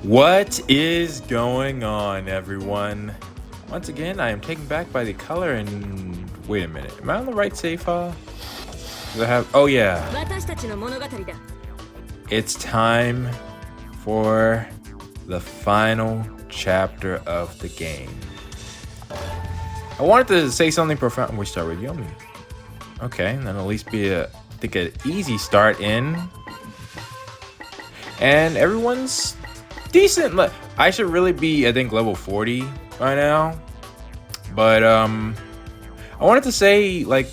What is going on, everyone? Once again, I am taken back by the color and... Wait a minute. Am I on the right save file? Does I have... Oh, yeah. It's time for the final chapter of the game. I wanted to say something profound. We start with Yomi. Okay, and then at least be an easy start in. And everyone's decent. I should really be, I think, level 40 by now. But I wanted to say like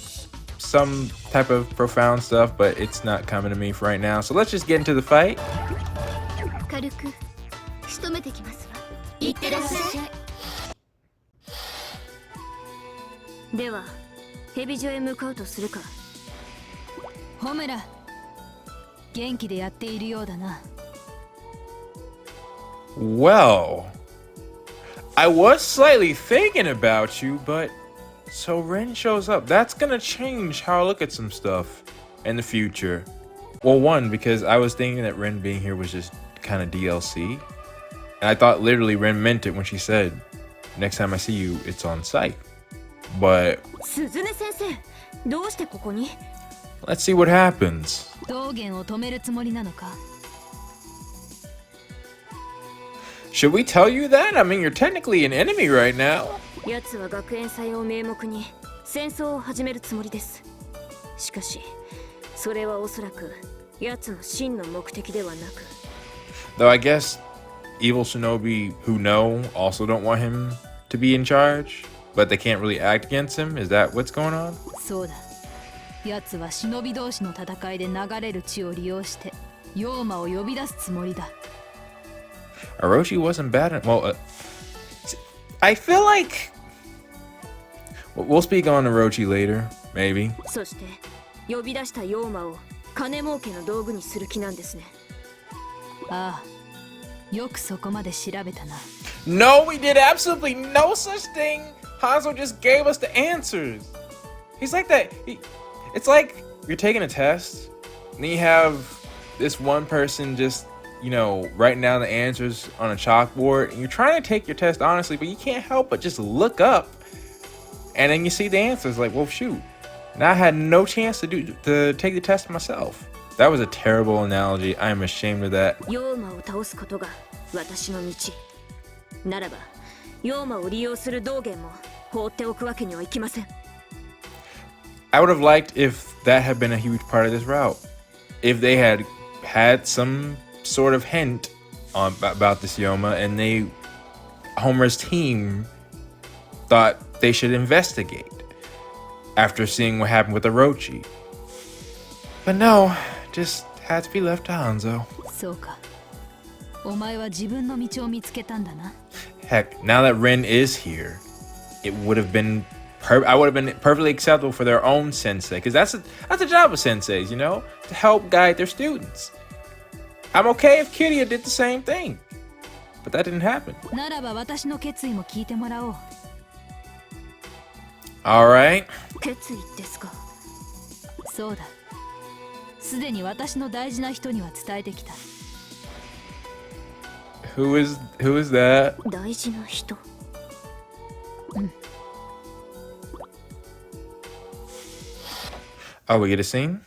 some type of profound stuff, but it's not coming to me for right now. So let's just get into the fight. Well, I was slightly thinking about you, but so Ren shows up. That's gonna change how I look at some stuff in the future. Well, one, because I was thinking that Ren being here was just kind of DLC. And I thought literally Ren meant it when she said, next time I see you, it's on site. But let's see what happens. Should we tell you that? I mean, you're technically an enemy right now. Though I guess evil shinobi who know also don't want him to be in charge, but they can't really act against him. Is that what's going on? Orochi wasn't bad. Well, I feel like we'll speak on Orochi later, maybe. No, we did absolutely no such thing. Hanzo just gave us the answers. He's like that. It's like you're taking a test, and then you have this one person just, you know, writing down the answers on a chalkboard, and you're trying to take your test honestly, but you can't help but just look up, and then you see the answers. Like, well, shoot. Now I had no chance to take the test myself. That was a terrible analogy. I am ashamed of that. I would have liked if that had been a huge part of this route. If they had some sort of hint about this Yoma, and Homer's team thought they should investigate after seeing what happened with Orochi. But no, just had to be left to Hanzo. Heck, now that Ren is here, it would have been I would have been perfectly acceptable for their own sensei, because that's the job of senseis, you know, to help guide their students. I'm okay if Kiria did the same thing, but that didn't happen. All right. Who is that? Oh, we get a scene?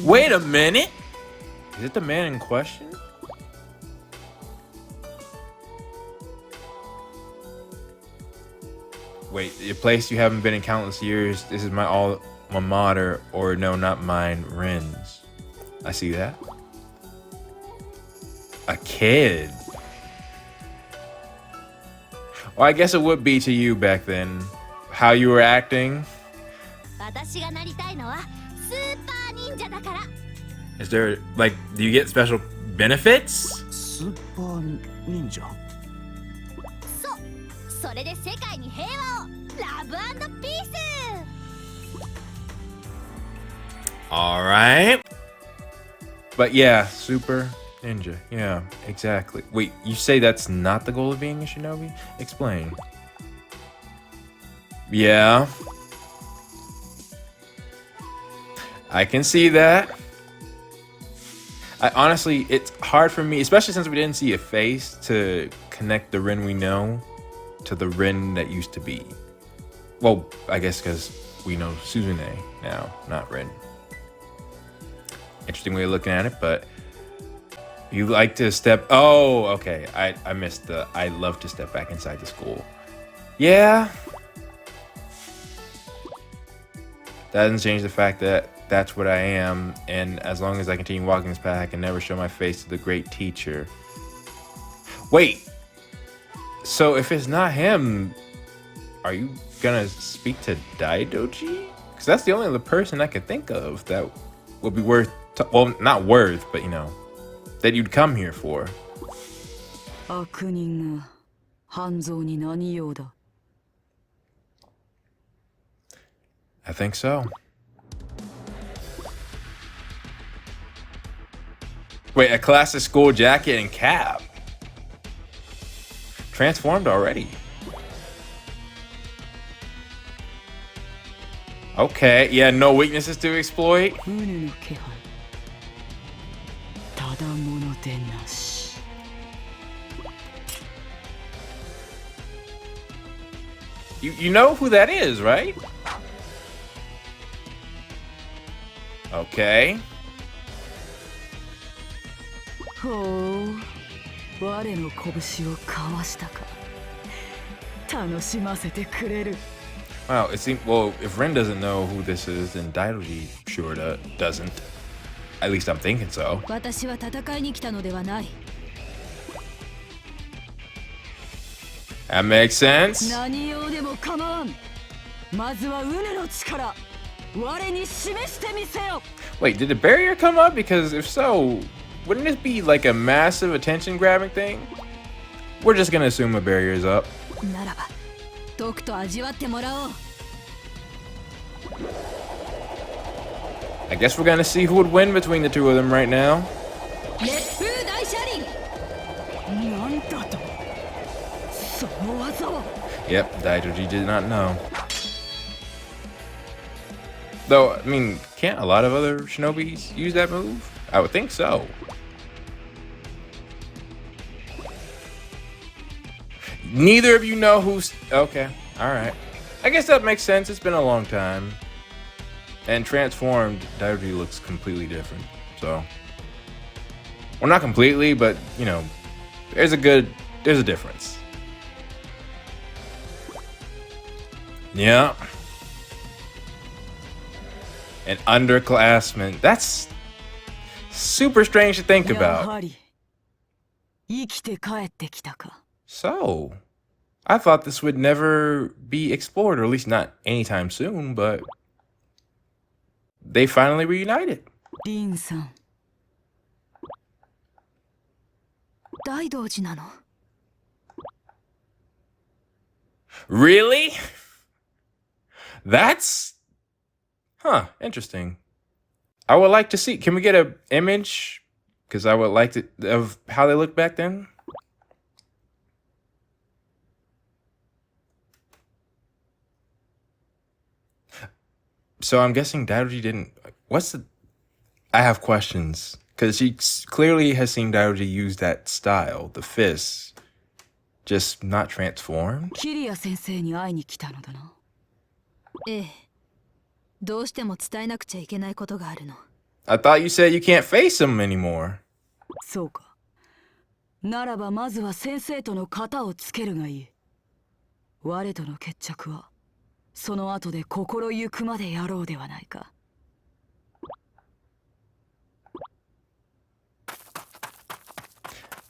Wait a minute! Is it the man in question? Wait, a place you haven't been in countless years. This is my alma mater, or no, not mine, Ren's. I see that. A kid. Well, I guess it would be to you back then. How you were acting. Is there, like, do you get special benefits? Super ninja. Alright. But yeah, super ninja. Yeah, exactly. Wait, you say that's not the goal of being a shinobi? Explain. Yeah. I can see that. Honestly, it's hard for me, especially since we didn't see a face, to connect the Rin we know to the Rin that used to be. Well, I guess because we know Suzune now, not Rin. Interesting way of looking at it, but you like to step... Oh, okay. I missed the... I love to step back inside the school. Yeah. That doesn't change the fact that that's what I am, and as long as I continue walking this path, I can never show my face to the great teacher. Wait. So if it's not him, are you gonna speak to Daidoji? Because that's the only other person I could think of that would be worth... well, not worth, but you know, that you'd come here for. I think so. Wait, a classic school jacket and cap. Transformed already. Okay, yeah, no weaknesses to exploit. You know who that is, right? Okay. Wow, it seems... well, if Ren doesn't know who this is, then Daidoji sure doesn't. At least I'm thinking so. That makes sense. Wait, did the barrier come up? Because if so, wouldn't this be like a massive attention grabbing thing? We're just gonna assume a barrier is up. I guess we're gonna see who would win between the two of them right now. Yep, Daidoji did not know. Though, I mean, can't a lot of other shinobis use that move? I would think so. Neither of you know who's... okay, alright. I guess that makes sense. It's been a long time. And transformed, Daidoji looks completely different. So... well, not completely, but, you know, there's a difference. Yeah. An underclassman. That's super strange to think about. So, I thought this would never be explored, or at least not anytime soon, but they finally reunited. Rin-san. Really? That's... huh, interesting. I would like to see... can we get an image? Because I would like to... of how they looked back then. So I'm guessing Daidoji didn't... what's the... I have questions. Because she clearly has seen Daidoji use that style, the fists. Just not transformed? I thought you said you can't face him anymore.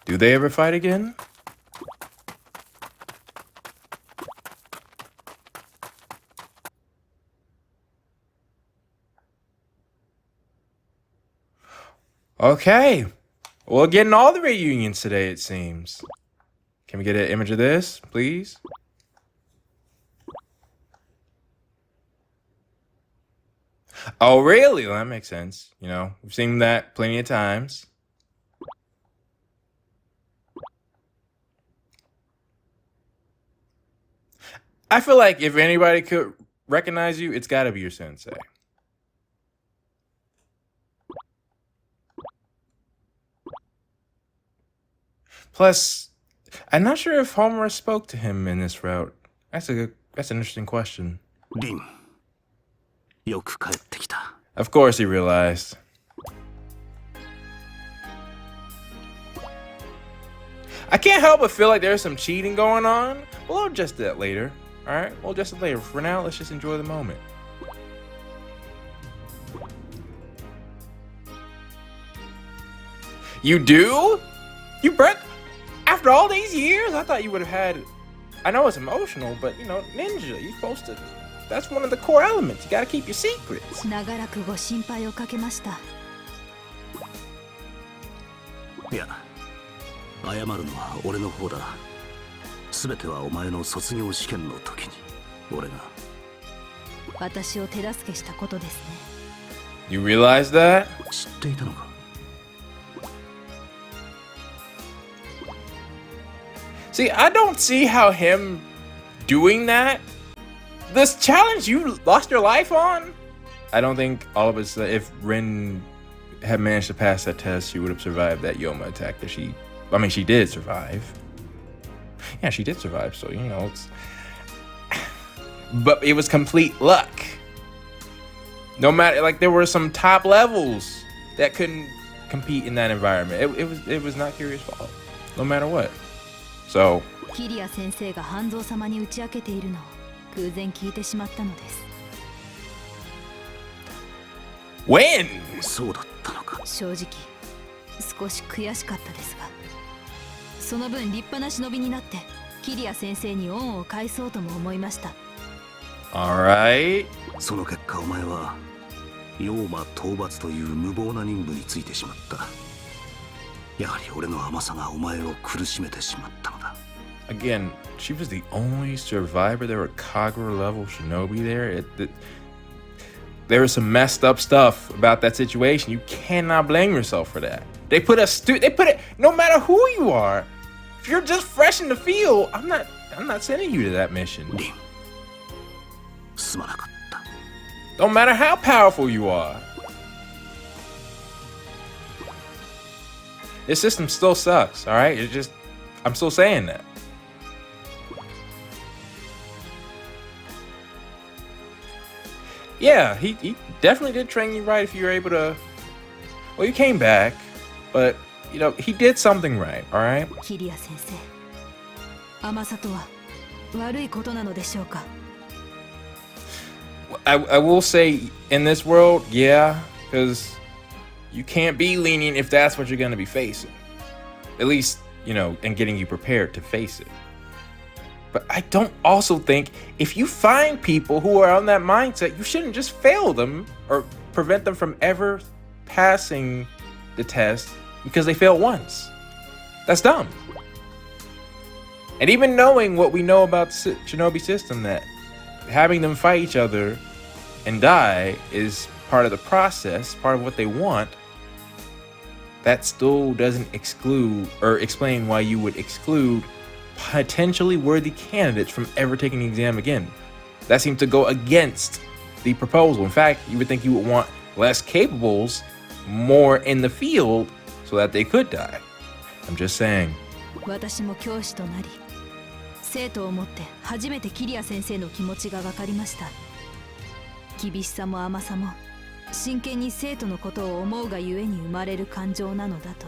Do they ever fight again? Okay. Well, getting all the reunions today, it seems. Can we get an image of this, please? Oh, really? Well, that makes sense. You know, we've seen that plenty of times. I feel like if anybody could recognize you, it's got to be your sensei. Plus, I'm not sure if Homer spoke to him in this route. That's an interesting question. リン、よく帰ってきた。Of course he realized. I can't help but feel like there's some cheating going on. We'll adjust that later. Alright, we'll adjust it later. For now, let's just enjoy the moment. You do? You Brett? After all these years, I thought you would have had... I know it's emotional, but, you know, ninja, you're supposed to... That's one of the core elements. You gotta keep your secrets. 長らくご心配をかけました。いや、謝るのは俺の方だ。すべてはお前の卒業試験の時に俺が。私を手助けしたことですね。You realize that? 知っていたのか。See, I don't see how him doing that, this challenge you lost your life on, I don't think all of us, if Rin had managed to pass that test, she would have survived that Yoma attack that she did survive. Yeah, she did survive, so, you know, it's... But it was complete luck. No matter, like, there were some top levels that couldn't compete in that environment. It was not Kiria's fault, no matter what. So... キリア先生が半蔵様に打ち明けているのを偶然聞いてしまったのです。When? そうだったのか。正直、少し悔しかったですが、その分立派な忍びになってキリア先生に恩を返そうとも思いました。Alright. その結果お前は妖魔討伐という無謀な任務についてしまった。やはり俺の甘さがお前を苦しめてしまったのだ。Again, she was the only survivor. There were Kagura level shinobi there. There was some messed up stuff about that situation. You cannot blame yourself for that. They put it, no matter who you are, if you're just fresh in the field, I'm not sending you to that mission. リン、すまなかった。Don't matter how powerful you are. This system still sucks, all right? I'm still saying that. Yeah, he definitely did train you right if you were able to... Well, you came back, but, you know, he did something right, all right? キリア先生、甘さとは悪いことなのでしょうか? I will say, in this world, yeah, because you can't be lenient if that's what you're going to be facing. At least, you know, and getting you prepared to face it. But I don't also think if you find people who are on that mindset, you shouldn't just fail them or prevent them from ever passing the test because they failed once. That's dumb. And even knowing what we know about the Shinobi system, that having them fight each other and die is part of the process, part of what they want, that still doesn't exclude or explain why you would exclude potentially worthy candidates from ever taking the exam again. That seems to go against the proposal. In fact, you would think you would want less capables, more in the field, so that they could die. I'm just saying. 私も教師となり、生徒をもって初めてキリア先生の気持ちが分かりました。厳しさも甘さも真剣に生徒のことを思うがゆえに生まれる感情なのだと。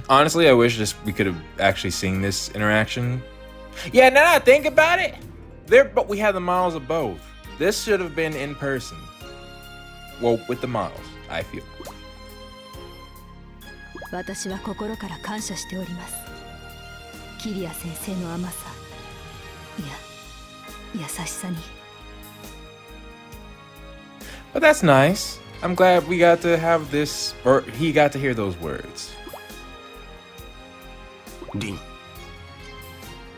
Honestly, I wish we could have actually seen this interaction. Yeah, now that I think about it, but we have the models of both. This should have been in person. Well, with the models, I feel. 私は心から感謝しております。キリア先生の甘さ、いや、優しさに。But that's nice. I'm glad we got to have this, or he got to hear those words. リン、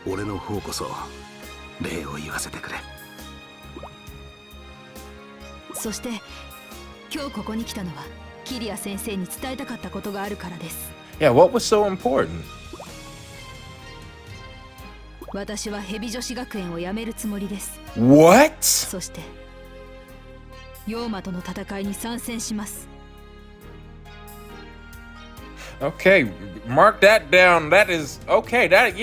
俺の方こそ礼を言わせてくれ。そして今日ここに来たのはキリア先生に伝えたかったことがあるからです。Yeah, what was so important? 私はヘビ女子学園を辞めるつもりです。What? そして妖魔との戦いに参戦します。Okay, mark that down. That is okay. That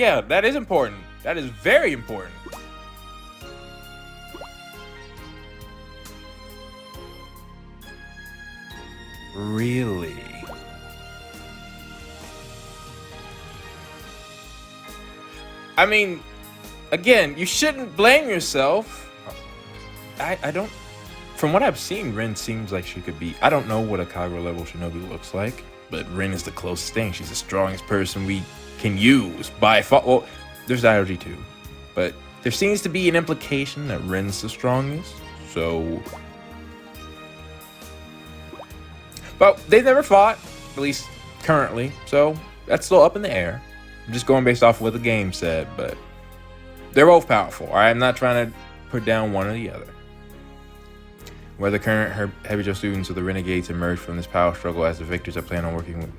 is important. That is very important. Really? I mean, again, you shouldn't blame yourself. I don't. From what I've seen, Rin seems like she could be. I don't know what a Kagura level shinobi looks like, but Rin is the closest thing. She's the strongest person we can use by far. Well, there's IOG too, but there seems to be an implication that Rin's the strongest. So, but they've never fought, at least currently. So that's still up in the air. I'm just going based off what the game said, but they're both powerful. All right, I'm not trying to put down one or the other. Whether current Heavy Joe students or the Renegades emerge from this power struggle as the victors I plan on working with.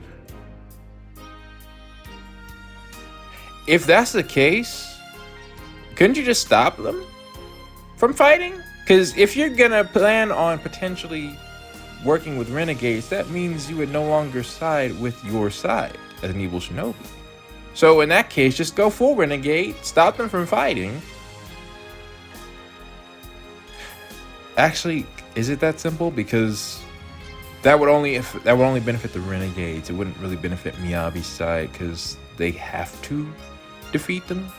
If that's the case, couldn't you just stop them from fighting? Because if you're gonna plan on potentially working with Renegades, that means you would no longer side with your side as an evil shinobi. So in that case, just go full Renegade, stop them from fighting. Actually, is it that simple? Because that would only benefit the Renegades. It wouldn't really benefit Miyabi's side because they have to defeat them.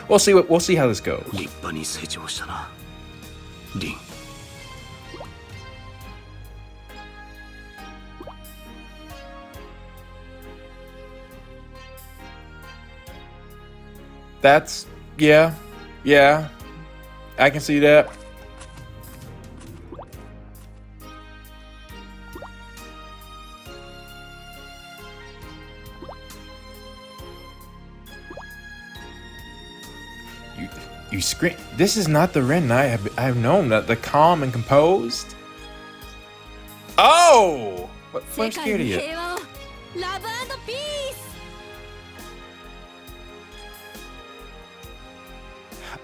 We'll see how this goes. 立派に成長したな、リン。That's yeah. I can see that. You scream. This is not the Ren I have known. The calm and composed. Oh, what scared of you? Love and peace.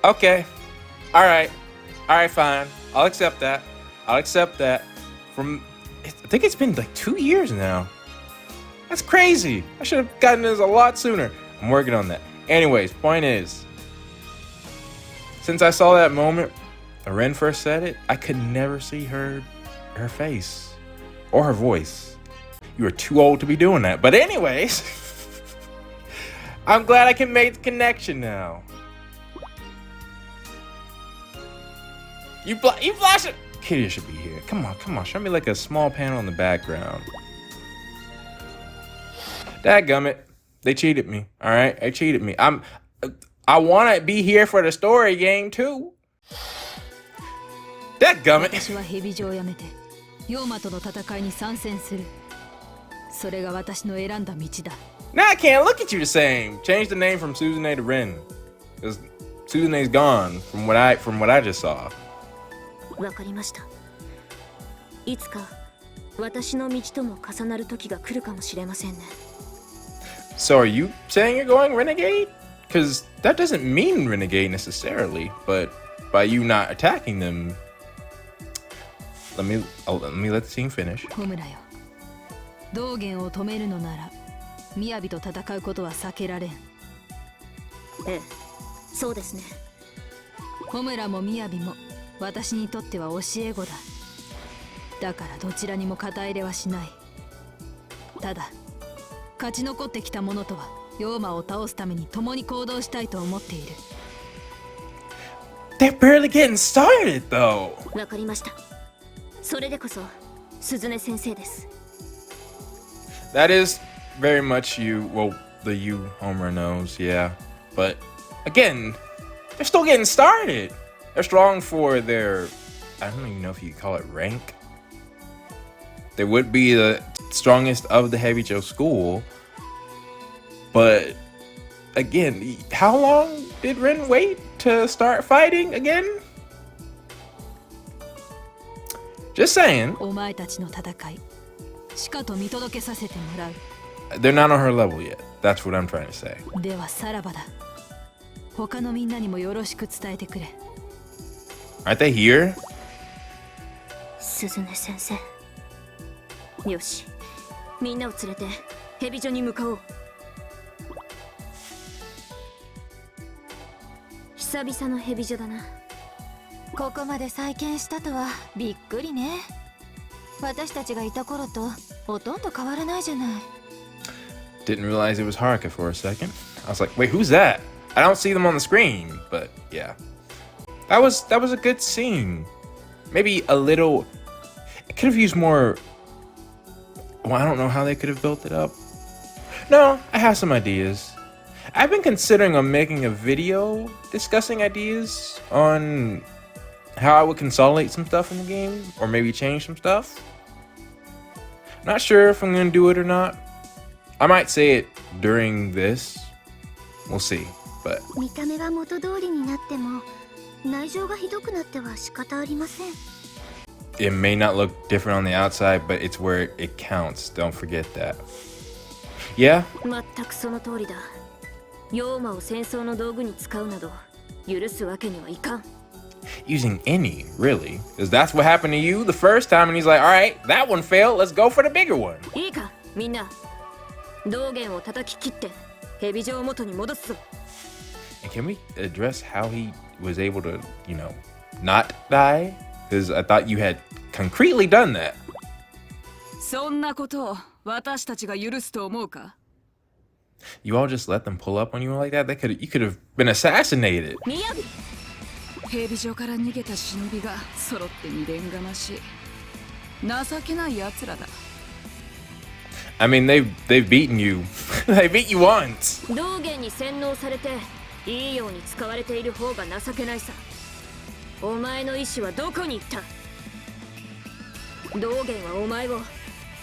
Okay. All right, fine. I'll accept that. I think it's been like 2 years now. That's crazy. I should have gotten this a lot sooner. I'm working on that. Anyways, point is, since I saw that moment, when Ren first said it, I could never see her face or her voice. You are too old to be doing that. But anyways, I'm glad I can make the connection now. You flash it. Kitty should be here. Come on. Show me like a small panel in the background. Dadgummit. They cheated me. All right, they cheated me. I want to be here for the story game too. Dadgummit. 私はヘビジョをやめてヨーマとの戦いに参戦する。それが私の選んだ道だ。Now I can't look at you the same. Change the name from Suzune to Ren. Because Suzune's gone from what I just saw. わかりました。いつか私の道とも重なる時が来るかもしれませんね。So are you saying you're going Renegade? Because that doesn't mean Renegade necessarily, but by you not attacking them, let me let the team finish. ホムラよ。道元を止めるのなら、雅と戦うことは避けられん。ええ、そうですね。ホムラも雅も私にとっては教え子だ。だからどちらにも肩入れはしない。ただ勝ち残ってきた者とはヨーマを倒すために共に行動したいと思っている。They're barely getting started though. わかりました。それでこそ鈴音先生です。That is very much you. Well, the you Homer knows, yeah. But again, they're still getting started. They're strong for their, I don't even know if you could call it rank. They would be the strongest of the Heavy Joe school. But again, how long did Ren wait to start fighting again? Just saying. お前たちの戦い、しかと見届けさせてもらう。They're not on her level yet. That's what I'm trying to say. ではさらばだ。他のみんなにもよろしく伝えてくれ。Aren't they here? 鈴音先生。よし、みんなを連れてヘビ所に向かおう。久々のヘビ所だな。ここまで再建したとはびっくりね。私たちがいた頃とほとんど変わらないじゃない。 Didn't realize it was Haruka for a second. I was like, wait, who's that? I don't see them on the screen, but yeah. That was a good scene. Maybe a little, it could have used more. Well, I don't know how they could have built it up. No, I have some ideas. I've been considering on making a video discussing ideas on how I would consolidate some stuff in the game, or maybe change some stuff. Not sure if I'm gonna do it or not. I might say it during this. We'll see, but 見た目が元通りになっても内情がひどくなっては仕方ありません。 it may not look different on the outside, but it's where it counts. Don't forget that. Yeah, 全くその通りだ。妖魔を戦争の道具に使うなど許すわけにはいかん。 using any, really. Because that's what happened to you the first time, and he's like, alright, that one failed, let's go for the bigger one. いいか、みんな。道元を叩き切ってヘビ所を元に戻すぞ。 And can we address how he was able to, not die? Because I thought you had concretely done that. そんなことを私たちが許すと思うか？ You all just let them pull up on you like that? You could have been assassinated. みやび、警備所から逃げた忍びが揃って未練がましい。情けない奴らだ。I mean, they've beaten you. They beat you once. 道元に洗脳されていいように使われている方が情けないさ。お前の意志はどこに行った？道元はお前を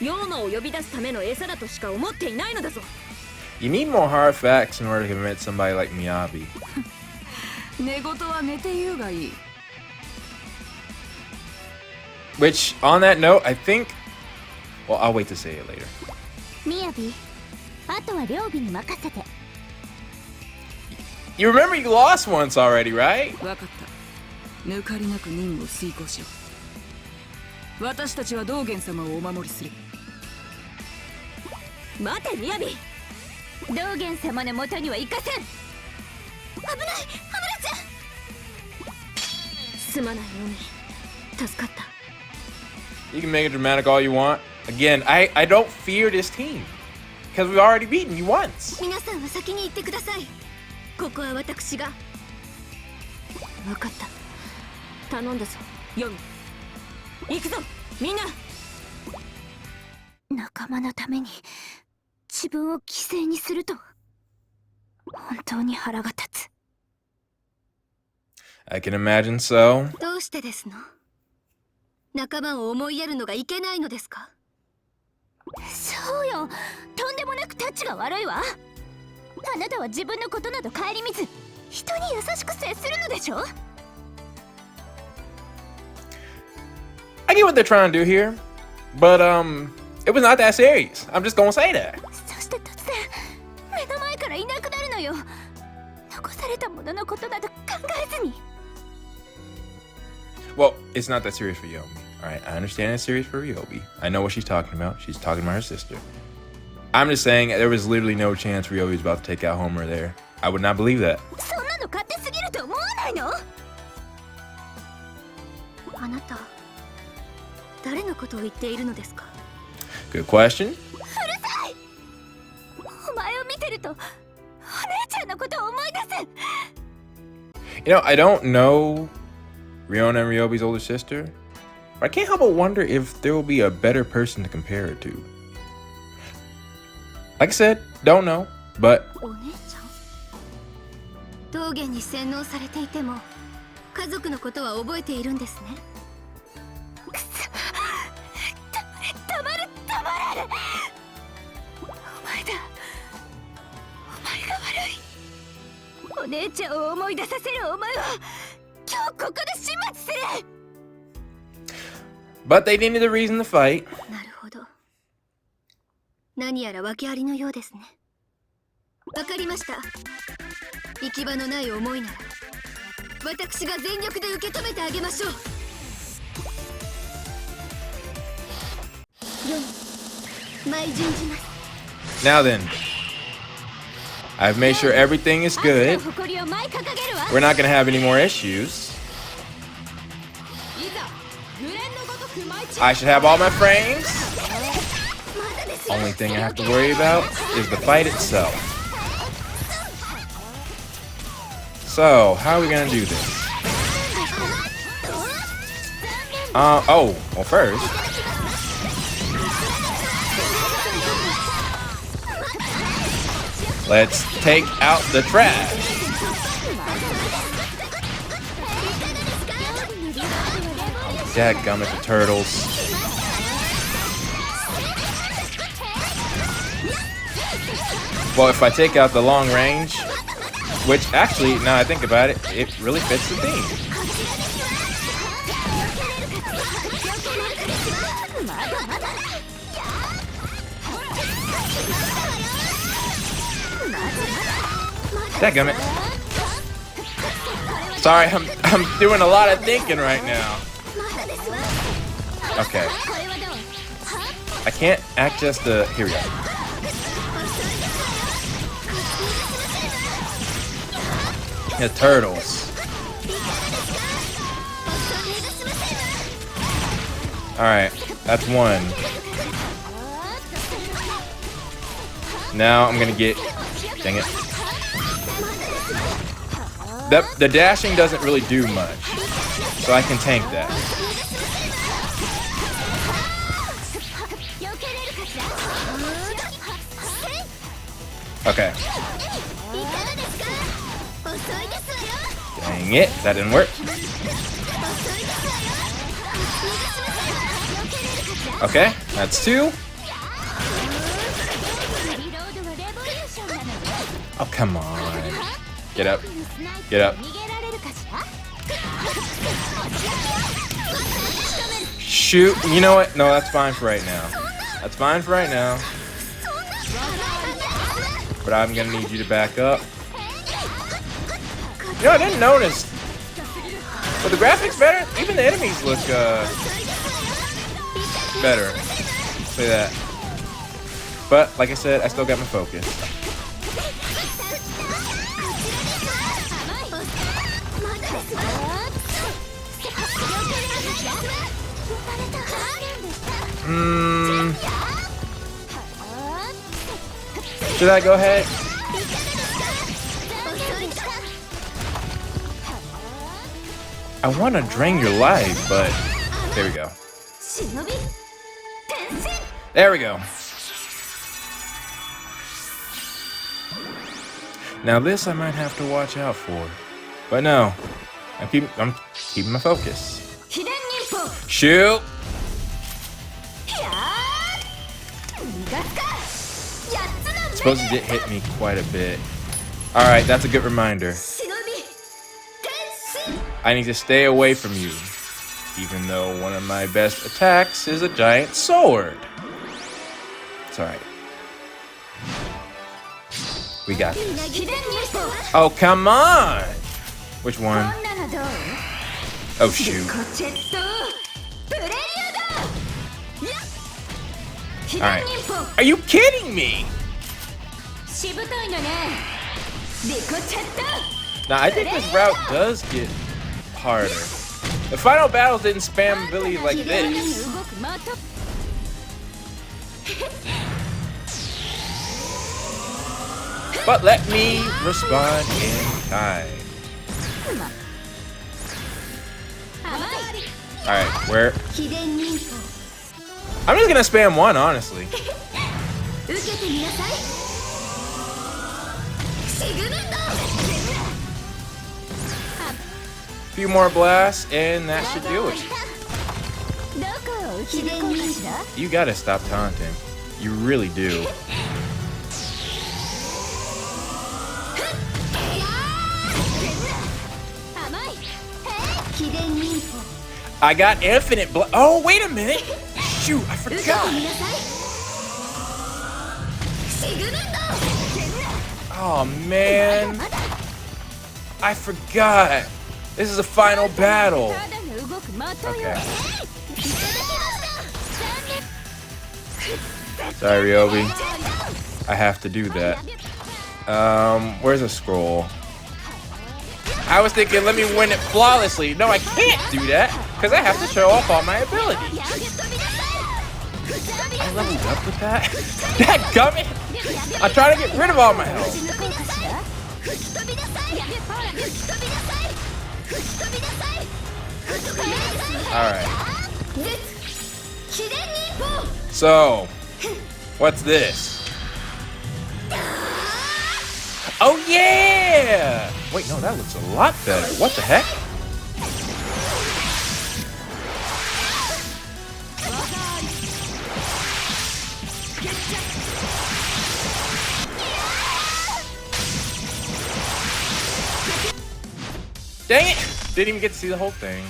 妖魔を呼び出すための餌だとしか思っていないのだぞ。 You need more hard facts in order to convince somebody like Miyabi. 寝言は寝て言うがいい。 Which, on that note, I think... Well, I'll wait to say it later. みやび、あとは両備に任せて。 You remember you lost once already, right? わかった。抜かりなく任務を遂行しろ。私たちは道元様をお守りする。待て、みやび。道元様の元には行かせん。危ない、ハムラちゃん。すまないのみ。助かった。 You can make it dramatic all you want. Again, I don't fear this team. Because we've already beaten you once. 皆さんは先に行ってください。ここは私が。分かった。頼んだぞ、ヨミ。行くぞ、みんな。仲間のために自分を犠牲にすると本当に腹が立つ。 I can imagine so. どうしてですの？仲間を思いやるのがいけないのですか？そうよ、とんでもなくタッチが悪いわ。あなたは自分のことなど顧みず人に優しく接するのでしょ。 I get what they're trying to do here. But, it was not that serious. I'm just gonna say that. そして突然目の前からいなくなるのよ。残されたもののことなど考えずに。 Well, it's not that serious for Yomi. Alright, I understand it's serious for Ryobi. I know what she's talking about. She's talking about her sister. I'm just saying there was literally no chance Ryobi was about to take out Homer there. I would not believe that. そんなの勝手すぎると思わないの？あなた、誰のことを言っているのですか？ Good question. お前を見てるとお姉ちゃんのことを思い出す。 I don't know Riona and Ryobi's older sister. But I can't help but wonder if there will be a better person to compare it to. Like I said, don't know, but お姉ちゃん。道元に洗脳されていても家族のことは覚えているんですね。黙れ。お前だ。お前が悪い。お姉ちゃんを思い出させるお前は今日ここで始末する。 but they needed a reason to fight. なるほど。何やら訳ありのようですね。わかりました。行き場のない思いなら私が全力で受け止めてあげましょう。ヨミ、Now then, I've made sure everything is good. We're not gonna have any more issues. I should have all my frames. Only thing I have to worry about is the fight itself. So, how are we gonna do this? Well first. Let's take out the trash. Dadgummit, the turtles. Well, if I take out the long range, which actually, now I think about it, it really fits the theme. Dadgummit. Sorry, I'm doing a lot of thinking right now. Okay. I can't access the... Here we go. The turtles. Alright, that's one. Now I'm gonna get... Dang it. The dashing doesn't really do much, so I can tank that. Okay. Dang it, that didn't work. Okay, that's two. Oh, come on. Get up. Get up. Shoot. You know what? No, that's fine for right now. That's fine for right now. But I'm gonna need you to back up. You know, I didn't notice. But the graphics better? Even the enemies look better. Say that. But like I said, I still got my focus. Should I go ahead? I want to drain your life, but there we go. There we go. Now this I might have to watch out for, but no, I'm keeping my focus. Shoot! Supposed to hit me quite a bit. All right, that's a good reminder. I need to stay away from you, even though one of my best attacks is a giant sword. It's all right. We got this. Oh, come on! Which one? Oh, shoot. Alright. Are you kidding me? Now, I think this route does get harder. The final battles didn't spam Billy like this. But let me respond in time. Alright, where? I'm just gonna spam one, honestly. Few more blasts, and that should do it. You gotta stop taunting. You really do. I got infinite blood. Oh, wait a minute. Shoot, I forgot. Oh, man. I forgot. This is a final battle. Okay. Sorry, Ryobi. I have to do that. Where's a scroll? I was thinking, let me win it flawlessly. No, I can't do that because I have to show off all my abilities. I leveled up with that. Dadgummit! I'm trying to get rid of all my health. Alright. So, what's this? Oh yeah! Wait, no, that looks a lot better. What the heck? Dang it! Didn't even get to see the whole thing.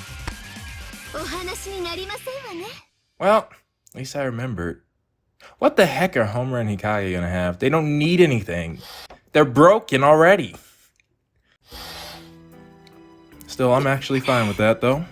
Well, at least I remembered. What the heck are Homer and Hikage gonna have? They don't need anything. They're broken already. Still, I'm actually fine with that, though.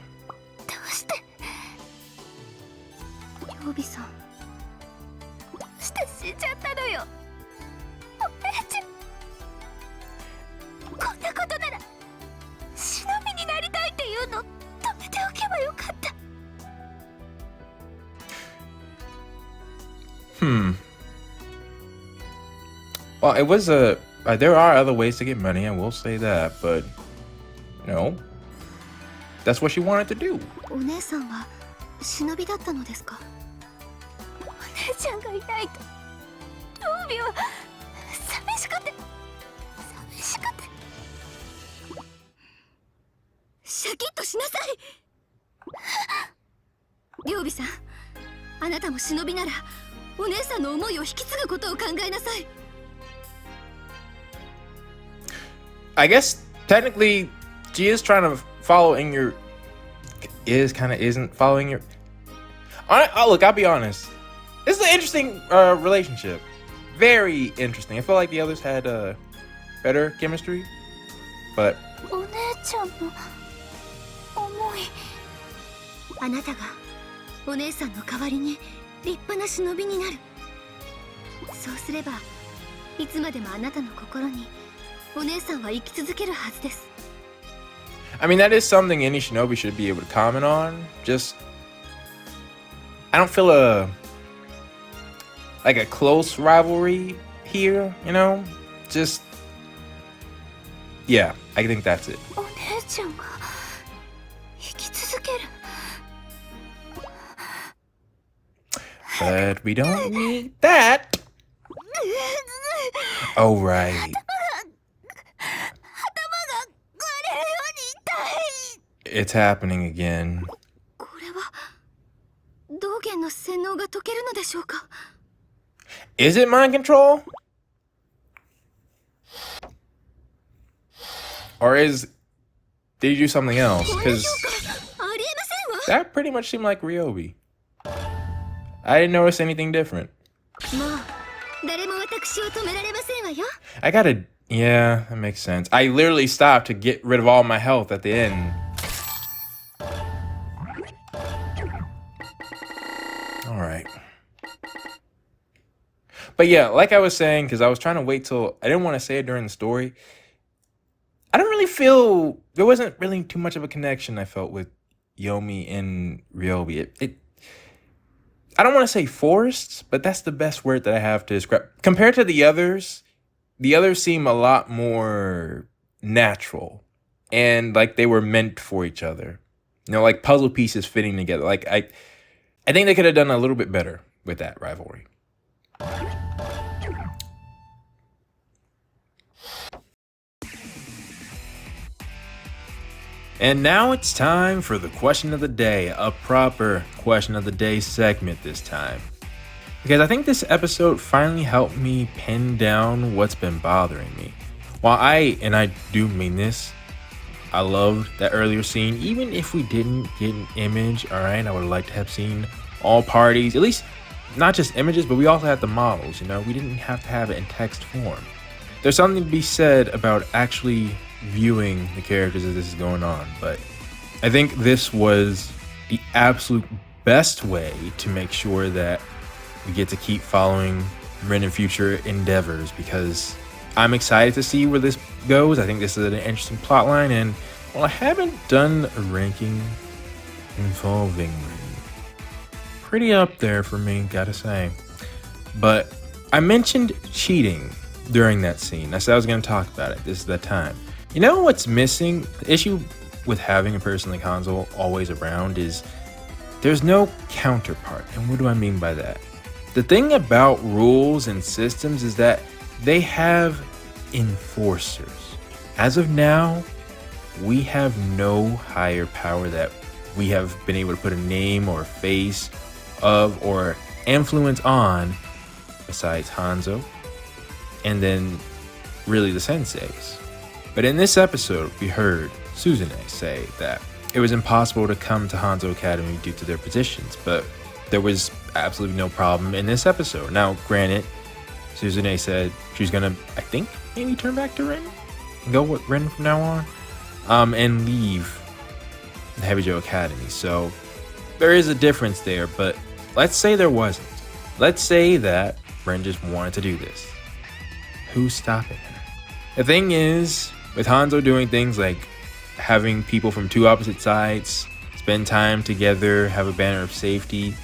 Well, it was a... there are other ways to get money, I will say that, but... You know... That's what she wanted to do. I guess technically she is trying to follow in your isn't following your look, I'll be honest. This is an interesting relationship. Very interesting. I feel like the others had better chemistry. But I mean, that is something any shinobi should be able to comment on. Just, I don't feel like a close rivalry here, you know? Just, yeah, I think that's it. But we don't need that. Oh, right. It's happening again. Is it mind control? Or did you do something else? Because that pretty much seemed like Ryobi. I didn't notice anything different. Yeah, that makes sense. I literally stopped to get rid of all my health at the end. Alright. But yeah, like I was saying, because I was trying to wait till... I didn't want to say it during the story. I don't really feel... There wasn't really too much of a connection I felt with Yomi and Ryobi. I don't want to say forced, but that's the best word that I have to describe. Compared to the others seem a lot more natural. And like they were meant for each other. You know, like puzzle pieces fitting together. Like I think they could have done a little bit better with that rivalry. And now it's time for the question of the day, a proper question of the day segment this time. Because I think this episode finally helped me pin down what's been bothering me. While I do mean this, I loved that earlier scene. Even if we didn't get an image, alright, I would like to have seen all parties, at least not just images, but we also had the models, you know? We didn't have to have it in text form. There's something to be said about actually viewing the characters as this is going on, but I think this was the absolute best way to make sure that we get to keep following Ren in future endeavors, because I'm excited to see where this goes. I think this is an interesting plot line, and well, I haven't done a ranking involving Ren. Pretty up there for me, gotta say. But I mentioned cheating during that scene. I said I was gonna talk about it. This is that time. You know what's missing? The issue with having a person like Hanzo always around is there's no counterpart. And what do I mean by that? The thing about rules and systems is that they have enforcers. As of now, we have no higher power that we have been able to put a name or a face of or influence on besides Hanzo and then really the senseis. But in this episode, we heard Suzune say that it was impossible to come to Hanzo Academy due to their positions, but there was absolutely no problem in this episode. Now, granted, Suzune said she's gonna, I think, maybe turn back to Ren and go with Ren from now on, and leave the Heavy Joe Academy. So there is a difference there, but let's say there wasn't. Let's say that Ren just wanted to do this. Who's stopping her? The thing is, with Hanzo doing things like having people from two opposite sides spend time together, have a banner of safety,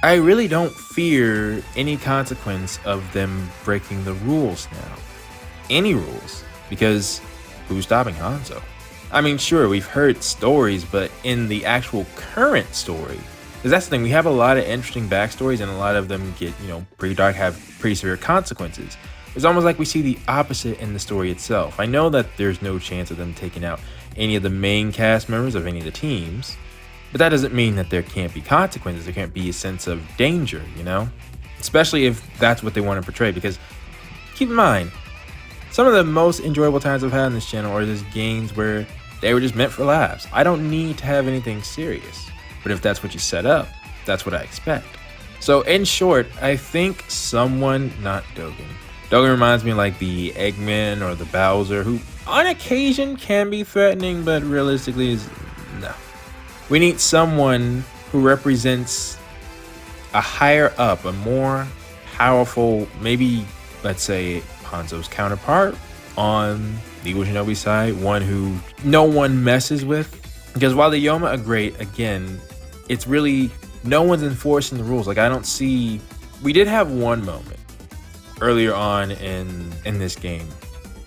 I really don't fear any consequence of them breaking the rules now. Any rules. Because who's stopping Hanzo? I mean, sure, we've heard stories, but in the actual current story, because that's the thing, we have a lot of interesting backstories and a lot of them get, pretty dark, have pretty severe consequences. It's almost like we see the opposite in the story itself. I know that there's no chance of them taking out any of the main cast members of any of the teams, but that doesn't mean that there can't be consequences. There can't be a sense of danger, Especially if that's what they want to portray, because keep in mind, some of the most enjoyable times I've had on this channel are just games where they were just meant for laughs. I don't need to have anything serious, but if that's what you set up, that's what I expect. So in short, I think someone, not Dogen. Dogen reminds me of like the Eggman or the Bowser, who on occasion can be threatening, but realistically is no. We need someone who represents a higher up, a more powerful, maybe let's say Hanzo's counterpart on the Evil Shinobi side, one who no one messes with. Because while the Yoma are great, again, it's really no one's enforcing the rules. Like, I don't see. We did have one moment earlier on in this game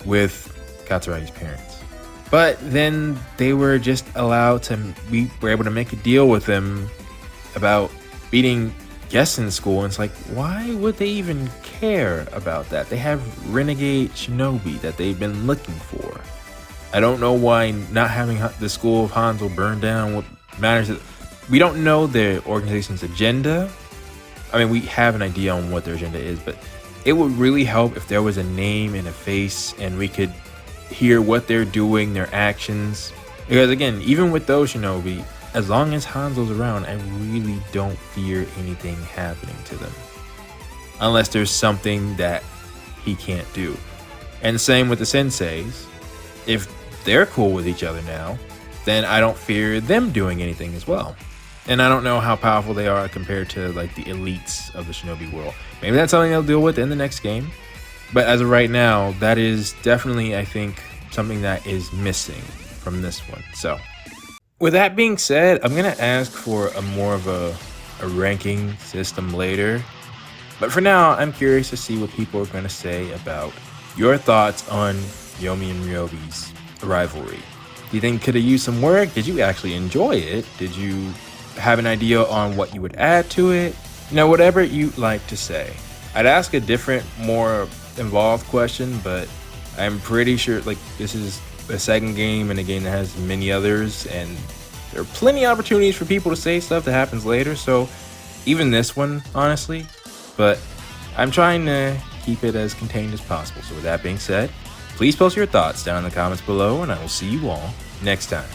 with Katsurai's parents, but then they were just allowed to. We were able to make a deal with them about beating guests in school, and it's like, why would they even care about that? They have renegade shinobi that they've been looking for. I don't know why not having the school of Hanzo burned down. What matters is we don't know their organization's agenda. I mean, we have an idea on what their agenda is, but it would really help if there was a name and a face and we could hear what they're doing, their actions. Because again, even with those shinobi, as long as Hanzo's around, I really don't fear anything happening to them. Unless there's something that he can't do. And same with the senseis. If they're cool with each other now, then I don't fear them doing anything as well. And I don't know how powerful they are compared to like the elites of the shinobi world. Maybe that's something they'll deal with in the next game. But as of right now, that is definitely, I think, something that is missing from this one. So with that being said, I'm going to ask for a more of a ranking system later. But for now, I'm curious to see what people are going to say about your thoughts on Yomi and Ryobi's rivalry. Do you think could have used some work? Did you actually enjoy it? Did you have an idea on what you would add to it? Whatever you'd like to say. I'd ask a different, more involved question, but I'm pretty sure like this is a second game and a game that has many others, and there are plenty of opportunities for people to say stuff that happens later, so even this one, honestly. But I'm trying to keep it as contained as possible. So with that being said, please post your thoughts down in the comments below, and I will see you all next time.